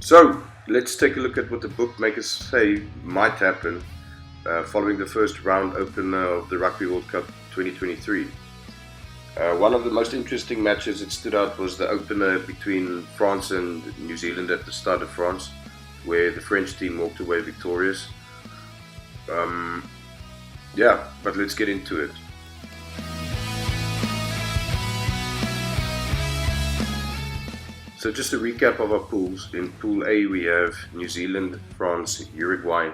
So let's take a look at what the bookmakers say might happen following the first round opener of the Rugby World Cup 2023. One of the most interesting matches that stood out was the opener between France and New Zealand at the Stade de France, where the French team walked away victorious. But let's get into it. So just a recap of our pools. In Pool A we have New Zealand, France, Uruguay,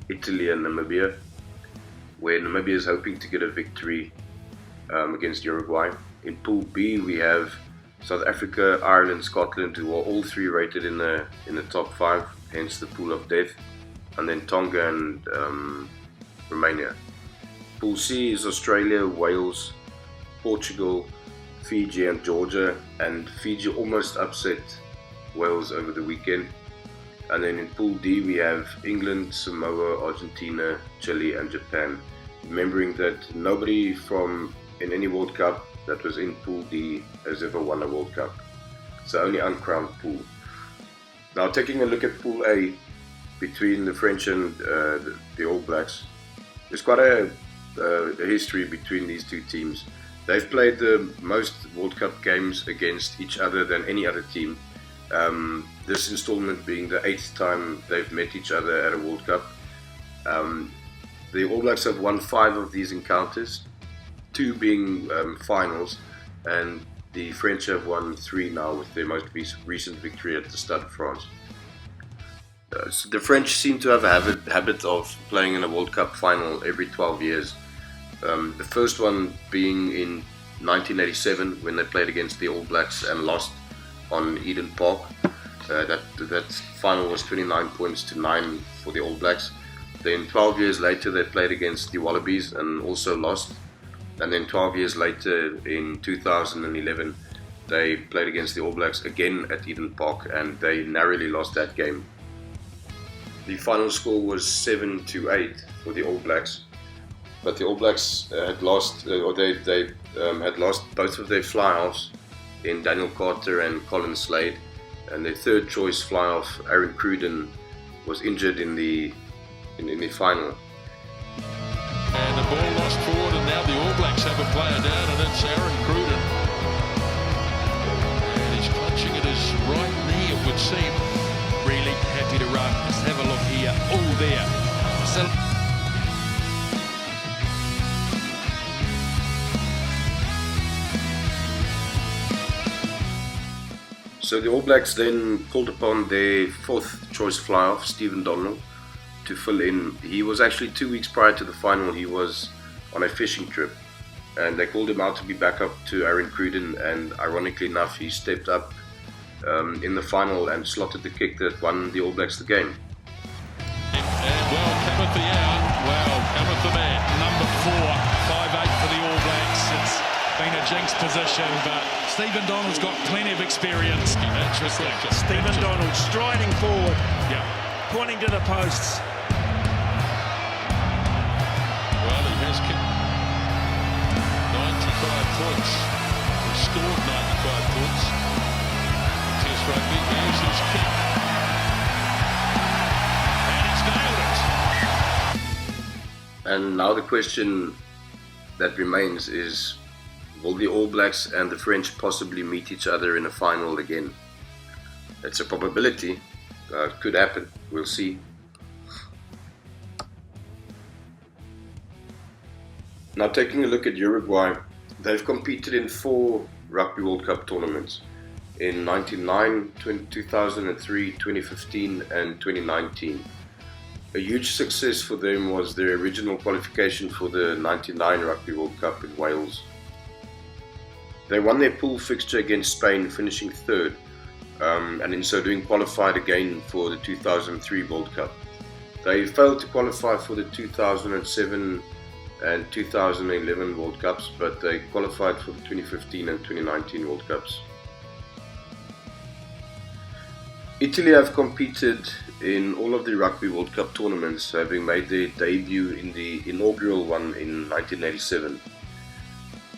Italy and Namibia, where Namibia is hoping to get a victory against Uruguay. In Pool B we have South Africa, Ireland, Scotland, who are all three rated in the top 5, hence the pool of death, and then Tonga and Romania. Pool C is Australia, Wales, Portugal, Fiji and Georgia, and Fiji almost upset Wales over the weekend. And then in Pool D we have England, Samoa, Argentina, Chile and Japan. Remembering that nobody from in any World Cup that was in Pool D has ever won a World Cup. So only uncrowned pool. Now taking a look at Pool A between the French and the All Blacks, there's quite a history between these two teams. They've played the most World Cup games against each other than any other team. This installment being the 8th time they've met each other at a World Cup. The All Blacks have won 5 of these encounters, 2 being finals, and the French have won 3 now with their most recent victory at the Stade de France. So the French seem to have a habit of playing in a World Cup final every 12 years. The first one being in 1987 when they played against the All Blacks and lost on Eden Park. That final was 29 points to 9 for the All Blacks. Then 12 years later they played against the Wallabies and also lost. And then 12 years later in 2011 they played against the All Blacks again at Eden Park and they narrowly lost that game. The final score was 7-8 for the All Blacks. But the All Blacks had lost, had lost both of their fly-offs in Daniel Carter and Colin Slade, and their third choice fly-off, Aaron Cruden, was injured in the final. And the ball lost forward, and now the All Blacks have a player down, and it's Aaron Cruden. And he's clutching at his right knee, it would seem. Really happy to run. Let's have a look here. Oh, there. So the All Blacks then called upon their 4th choice fly-off, Stephen Donald, to fill in. He was actually 2 weeks prior to the final, he was on a fishing trip, and they called him out to be backup to Aaron Cruden, and ironically enough he stepped up in the final and slotted the kick that won the All Blacks the game. And well, cometh the hour, well, cometh the man, number 4, 5'8" for the All Blacks. It's been a jinx position, but Stephen Donald's got plenty of experience. Interesting. Stephen Donald striding forward, pointing to the posts. Well, he has kicked 95 points. He scored 95 points. Test rugby, here's his kick. And he's nailed it. And now the question that remains is, will the All Blacks and the French possibly meet each other in a final again? It's a probability. It could happen. We'll see. Now taking a look at Uruguay, they've competed in 4 Rugby World Cup tournaments in 1999, 2003, 2015 and 2019. A huge success for them was their original qualification for the 99 Rugby World Cup in Wales. They won their pool fixture against Spain, finishing 3rd, and in so doing qualified again for the 2003 World Cup. They failed to qualify for the 2007 and 2011 World Cups, but they qualified for the 2015 and 2019 World Cups. Italy have competed in all of the Rugby World Cup tournaments, having made their debut in the inaugural one in 1987.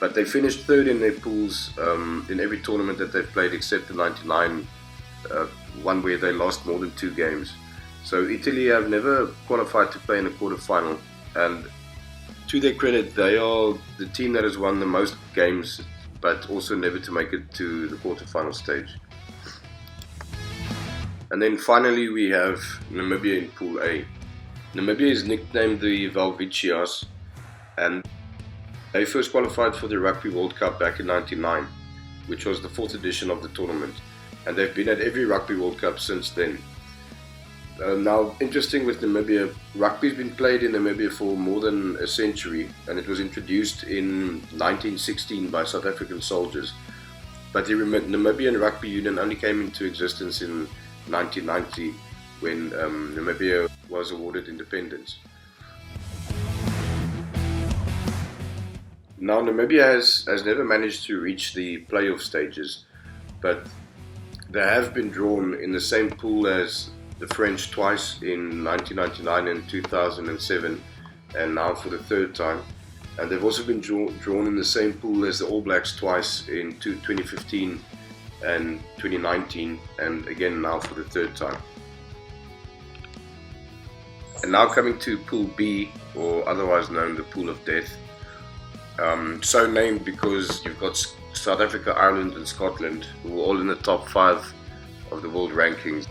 But they finished 3rd in their pools in every tournament that they've played except the 99 one where they lost more than 2 games. So Italy have never qualified to play in a quarterfinal, and to their credit, they are the team that has won the most games, but also never to make it to the quarterfinal stage. And then finally we have Namibia in Pool A. Namibia is nicknamed the Welwitschias, and they first qualified for the Rugby World Cup back in '99, which was the 4th edition of the tournament, and they've been at every Rugby World Cup since then. Now, interesting with Namibia, rugby's been played in Namibia for more than a century, and it was introduced in 1916 by South African soldiers. But the Namibian Rugby Union only came into existence in 1990, when Namibia was awarded independence. Now, Namibia has never managed to reach the playoff stages, but they have been drawn in the same pool as the French twice in 1999 and 2007, and now for the 3rd time. And they've also been drawn in the same pool as the All Blacks twice in 2015 and 2019, and again now for the 3rd time. And now coming to Pool B, or otherwise known the Pool of Death. So named because you've got South Africa, Ireland and Scotland, who are all in the top 5 of the world rankings.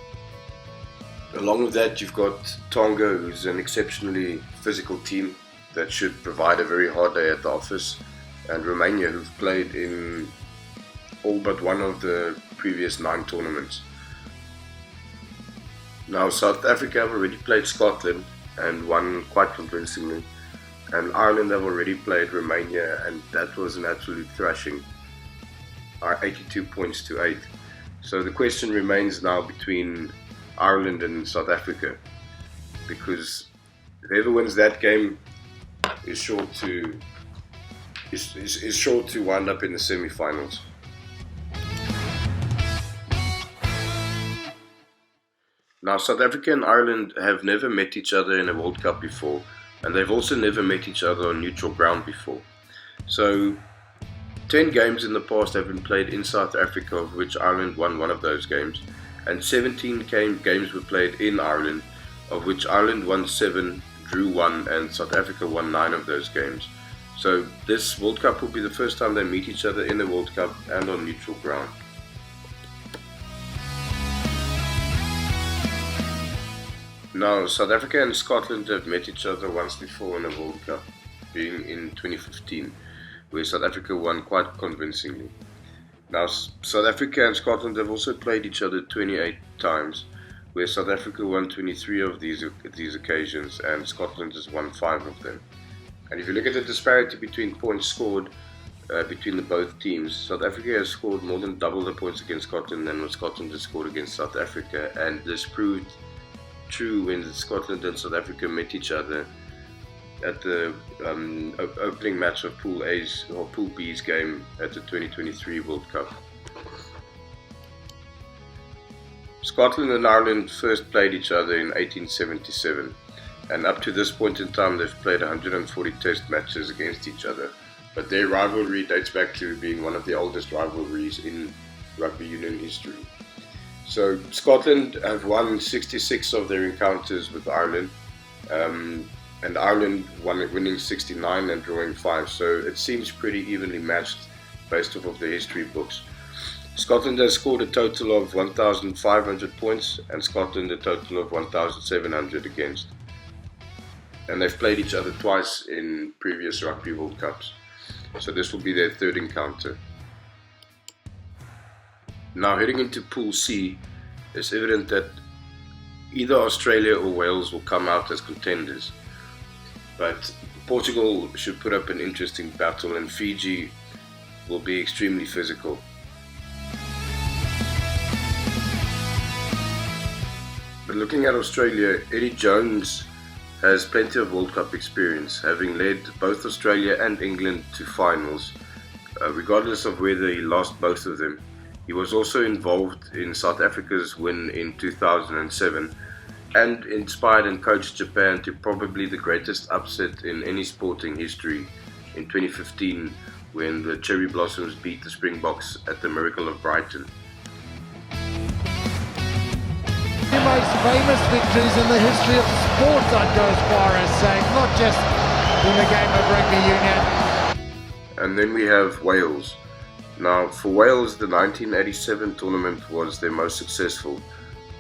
Along with that, you've got Tonga, who's an exceptionally physical team that should provide a very hard day at the office, and Romania, who've played in all but one of the previous 9 tournaments. Now, South Africa have already played Scotland and won quite convincingly, and Ireland have already played Romania, and that was an absolute thrashing, 82 points to 8. So the question remains now between Ireland and South Africa, because whoever wins that game is sure to wind up in the semi-finals. Now, South Africa and Ireland have never met each other in a World Cup before, and they've also never met each other on neutral ground before. So 10 games in the past have been played in South Africa, of which Ireland won one of those games, and 17 games were played in Ireland, of which Ireland won 7, drew 1, and South Africa won 9 of those games. So this World Cup will be the first time they meet each other in the World Cup and on neutral ground. Now, South Africa and Scotland have met each other once before in a World Cup, being in 2015, where South Africa won quite convincingly. Now, South Africa and Scotland have also played each other 28 times, where South Africa won 23 of these occasions and Scotland has won 5 of them. And if you look at the disparity between points scored between the both teams, South Africa has scored more than double the points against Scotland than what Scotland has scored against South Africa, and this proved true when Scotland and South Africa met each other at the opening match of Pool A's or Pool B's game at the 2023 World Cup. Scotland and Ireland first played each other in 1877, and up to this point in time they've played 140 test matches against each other, but their rivalry dates back to being one of the oldest rivalries in rugby union history. So Scotland have won 66 of their encounters with Ireland, and Ireland winning 69 and drawing 5, so it seems pretty evenly matched based off of the history books. Scotland has scored a total of 1,500 points and Scotland a total of 1,700 against. And they've played each other twice in previous Rugby World Cups, so this will be their 3rd encounter. Now, heading into Pool C, it's evident that either Australia or Wales will come out as contenders. But Portugal should put up an interesting battle, and Fiji will be extremely physical. But looking at Australia, Eddie Jones has plenty of World Cup experience, having led both Australia and England to finals, regardless of whether he lost both of them. He was also involved in South Africa's win in 2007, and inspired and coached Japan to probably the greatest upset in any sporting history in 2015, when the Cherry Blossoms beat the Springboks at the Miracle of Brighton. famous victories in the history of sport, I'd go as far as saying, not just in the game of rugby union. And then we have Wales. Now, for Wales, the 1987 tournament was their most successful.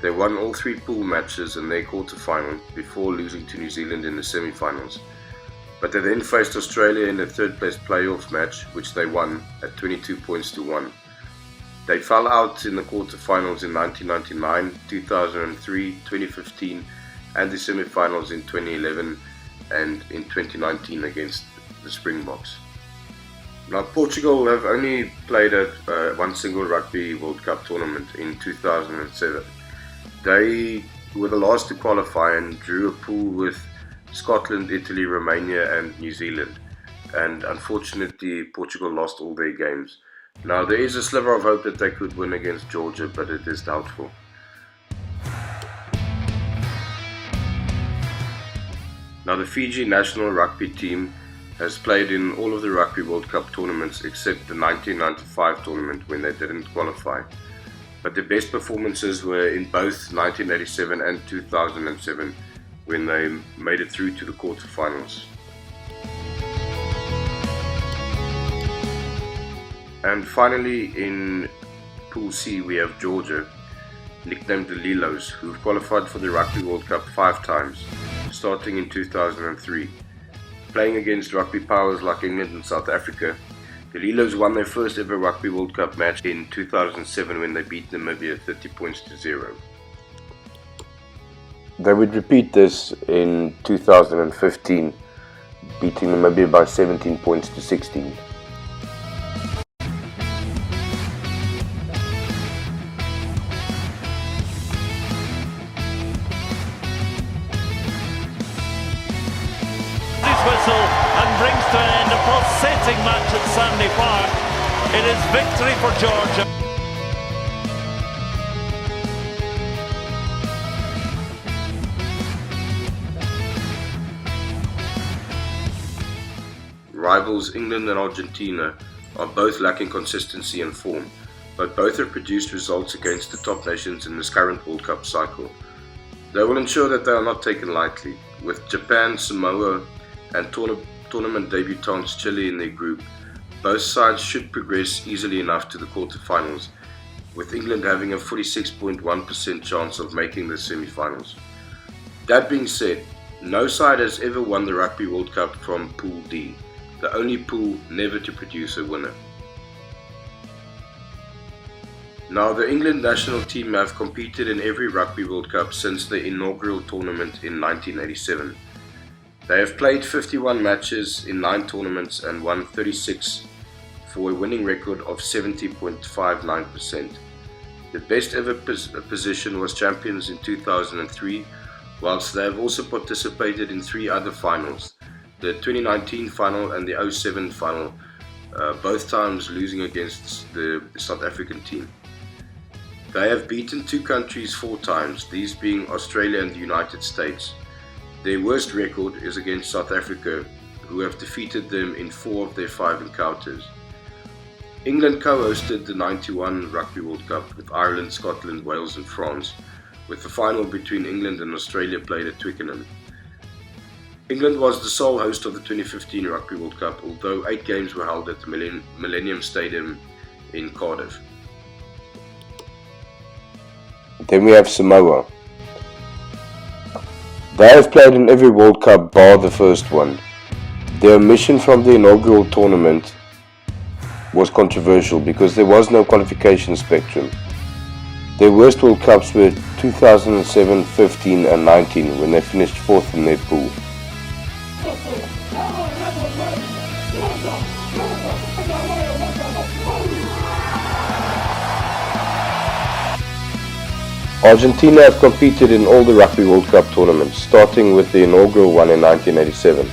They won all 3 pool matches in their quarterfinal before losing to New Zealand in the semi-finals. But they then faced Australia in the third place playoff match, which they won at 22 points to 1. They fell out in the quarterfinals in 1999, 2003, 2015 and the semi-finals in 2011 and in 2019 against the Springboks. Now, Portugal have only played at one single Rugby World Cup tournament in 2007. They were the last to qualify and drew a pool with Scotland, Italy, Romania and New Zealand. And unfortunately, Portugal lost all their games. Now, there is a sliver of hope that they could win against Georgia, but it is doubtful. Now, the Fiji national rugby team has played in all of the Rugby World Cup tournaments except the 1995 tournament when they didn't qualify. But their best performances were in both 1987 and 2007 when they made it through to the quarterfinals. And finally, in Pool C, we have Georgia, nicknamed the Lilos, who've qualified for the Rugby World Cup 5 times, starting in 2003. Playing against rugby powers like England and South Africa, the Lilos won their first ever Rugby World Cup match in 2007 when they beat Namibia 30 points to 0. They would repeat this in 2015, beating Namibia by 17 points to 16. Whistle and brings to an end a pulsating match at Sandy Park. It is victory for Georgia. Rivals England and Argentina are both lacking consistency and form, but both have produced results against the top nations in this current World Cup cycle. They will ensure that they are not taken lightly, with Japan, Samoa and tournament debutants Chile in their group. Both sides should progress easily enough to the quarterfinals, with England having a 46.1% chance of making the semi-finals. That being said, no side has ever won the Rugby World Cup from Pool D, the only pool never to produce a winner. Now, the England national team have competed in every Rugby World Cup since the inaugural tournament in 1987. They have played 51 matches in 9 tournaments and won 36 for a winning record of 70.59%. The best ever position was champions in 2003, whilst they have also participated in 3 other finals, the 2019 final and the 07 final, both times losing against the South African team. They have beaten 2 countries 4 times, these being Australia and the United States. Their worst record is against South Africa, who have defeated them in 4 of their 5 encounters. England co-hosted the 91 Rugby World Cup with Ireland, Scotland, Wales and France, with the final between England and Australia played at Twickenham. England was the sole host of the 2015 Rugby World Cup, although 8 games were held at the Millennium Stadium in Cardiff. Then we have Samoa. They have played in every World Cup bar the first one. Their omission from the inaugural tournament was controversial because there was no qualification spectrum. Their worst World Cups were 2007, 15 and 19 when they finished 4th in their pool. Argentina have competed in all the Rugby World Cup tournaments, starting with the inaugural one in 1987.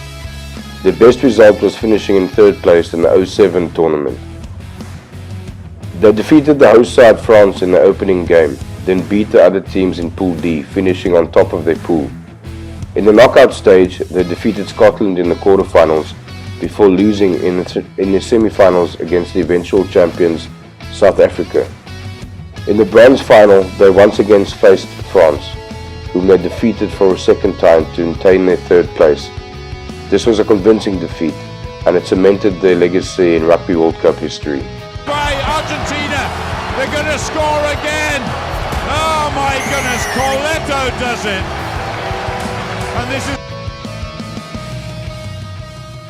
Their best result was finishing in 3rd place in the 07 tournament. They defeated the host side France in the opening game, then beat the other teams in Pool D, finishing on top of their pool. In the knockout stage, they defeated Scotland in the quarterfinals before losing in the semi-finals against the eventual champions South Africa. In the bronze final, they once again faced France. whom they defeated for a second time to maintain their third place. This was a convincing defeat, and it cemented their legacy in Rugby World Cup history. By Argentina, they're going to score again. Oh my goodness, Coletto does it. And this is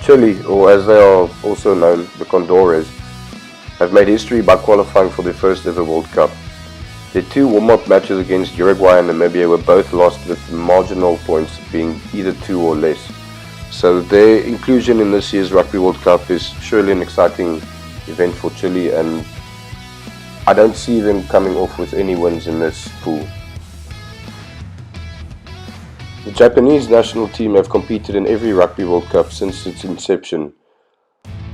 Chile, or as they are also known, the Condores, have made history by qualifying for their first ever World Cup. Their two warm-up matches against Uruguay and Namibia were both lost with marginal points being either 2 or less. So their inclusion in this year's Rugby World Cup is surely an exciting event for Chile, and I don't see them coming off with any wins in this pool. The Japanese national team have competed in every Rugby World Cup since its inception.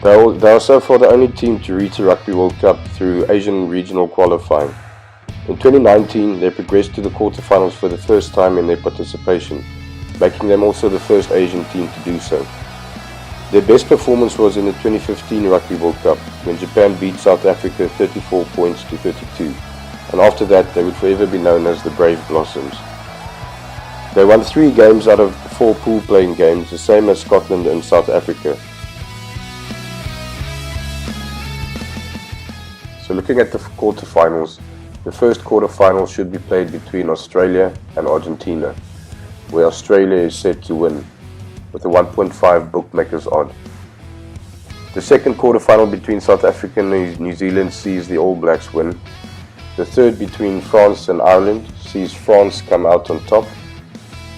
They are so far the only team to reach a Rugby World Cup through Asian regional qualifying. In 2019, they progressed to the quarterfinals for the first time in their participation, making them also the first Asian team to do so. Their best performance was in the 2015 Rugby World Cup, when Japan beat South Africa 34 points to 32, and after that they would forever be known as the Brave Blossoms. They won 3 games out of 4 pool playing games, the same as Scotland and South Africa. So looking at the quarterfinals, the first quarterfinal should be played between Australia and Argentina, where Australia is set to win, with a 1.5 bookmakers odd. The second quarterfinal between South Africa and New Zealand sees the All Blacks win. The third between France and Ireland sees France come out on top.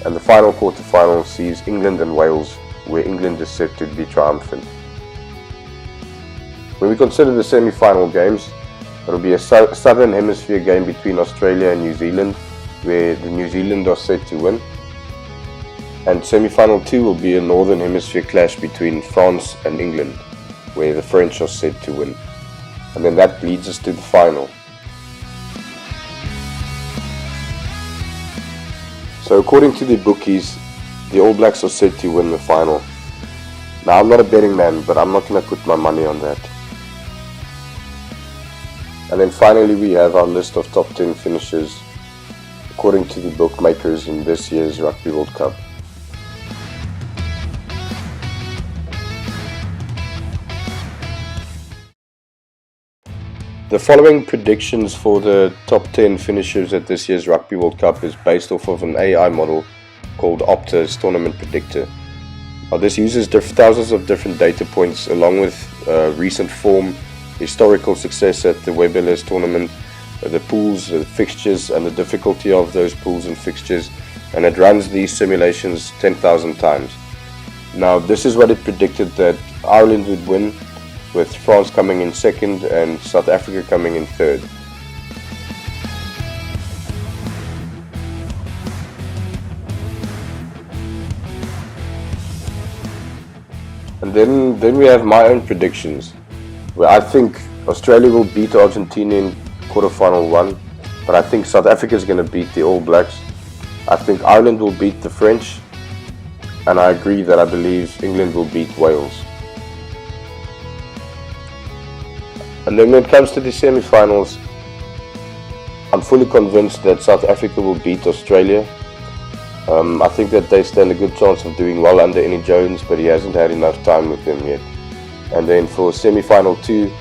And the final quarterfinal sees England and Wales, where England is set to be triumphant. When we consider the semi-final games, it will be a Southern Hemisphere game between Australia and New Zealand, where the New Zealand are set to win. And semi-final 2 will be a Northern Hemisphere clash between France and England, where the French are set to win. And then that leads us to the final. So according to the bookies, the All Blacks are set to win the final. Now I'm not a betting man, but I'm not going to put my money on that. And then finally we have our list of top 10 finishers according to the bookmakers in this year's Rugby World Cup. The following predictions for the top 10 finishers at this year's Rugby World Cup is based off of an AI model called Opta's Tournament Predictor. Now, this uses thousands of different data points along with recent form, historical success at the WebLS tournament, the pools, the fixtures and the difficulty of those pools and fixtures, and it runs these simulations 10,000 times. Now this is what it predicted that Ireland would win, with France coming in second and South Africa coming in third. And then we have my own predictions, where I think Australia will beat Argentina in quarterfinal 1, but I think South Africa is going to beat the All Blacks. I think Ireland will beat the French, and I agree that I believe England will beat Wales. And then when it comes to the semi-finals, I'm fully convinced that South Africa will beat Australia. I think that they stand a good chance of doing well under Eddie Jones, but he hasn't had enough time with them yet. And then for semi-final 2,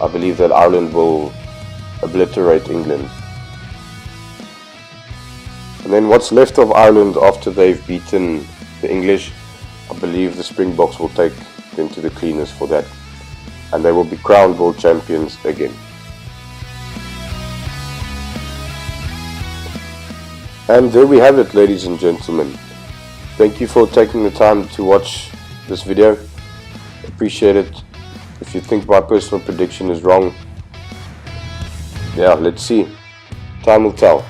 I believe that Ireland will obliterate England. And then what's left of Ireland after they've beaten the English, I believe the Springboks will take them to the cleaners for that, and they will be crowned world champions again. And there we have it, ladies and gentlemen. Thank you for taking the time to watch this video. Appreciate it. If you think my personal prediction is wrong, yeah, let's see. Time will tell.